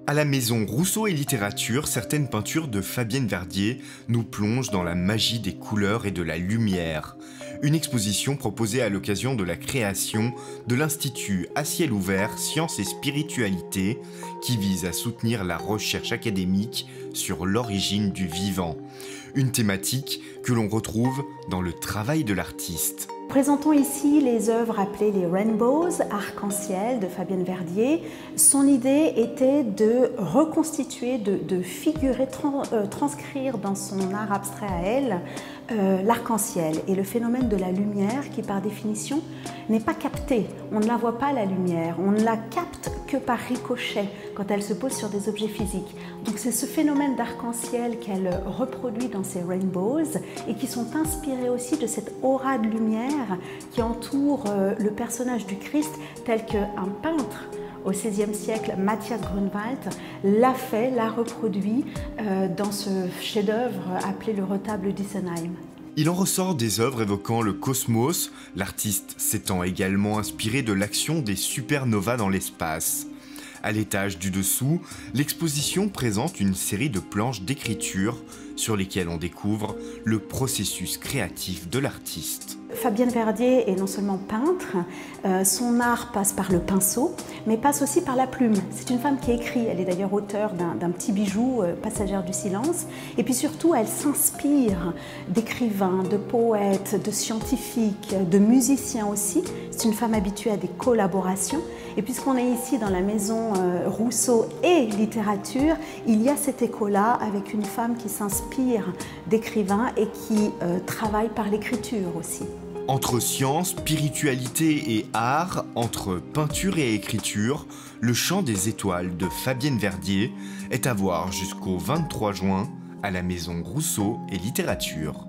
À la maison Rousseau et Littérature, certaines peintures de Fabienne Verdier nous plongent dans la magie des couleurs et de la lumière. Une exposition proposée à l'occasion de la création de l'Institut à ciel ouvert Sciences et Spiritualité qui vise à soutenir la recherche académique sur l'origine du vivant. Une thématique que l'on retrouve dans le travail de l'artiste. Présentons ici les œuvres appelées les Rainbows, arc-en-ciel de Fabienne Verdier. Son idée était de reconstituer, de figurer, transcrire dans son art abstrait à elle l'arc-en-ciel et le phénomène de la lumière qui par définition n'est pas capté. On ne la voit pas la lumière, on ne la capte que par ricochet quand elle se pose sur des objets physiques. Donc c'est ce phénomène d'arc-en-ciel qu'elle reproduit dans ses Rainbows et qui sont inspirés aussi de cette aura de lumière qui entoure le personnage du Christ tel qu'un peintre au XVIe siècle, Matthias Grunewald, l'a reproduit dans ce chef-d'œuvre appelé le retable d'Isenheim. Il en ressort des œuvres évoquant le cosmos, l'artiste s'étant également inspiré de l'action des supernovas dans l'espace. À l'étage du dessous, l'exposition présente une série de planches d'écriture sur lesquelles on découvre le processus créatif de l'artiste. Fabienne Verdier est non seulement peintre, son art passe par le pinceau, mais passe aussi par la plume. C'est une femme qui écrit, elle est d'ailleurs auteure d'un petit bijou, Passagère du silence, et puis surtout elle s'inspire d'écrivains, de poètes, de scientifiques, de musiciens aussi. C'est une femme habituée à des collaborations, et puisqu'on est ici dans la maison Rousseau et Littérature, il y a cet écho-là avec une femme qui s'inspire d'écrivains et qui travaille par l'écriture aussi. Entre science, spiritualité et art, entre peinture et écriture, le chant des étoiles de Fabienne Verdier est à voir jusqu'au 23 juin à la maison Rousseau et Littérature.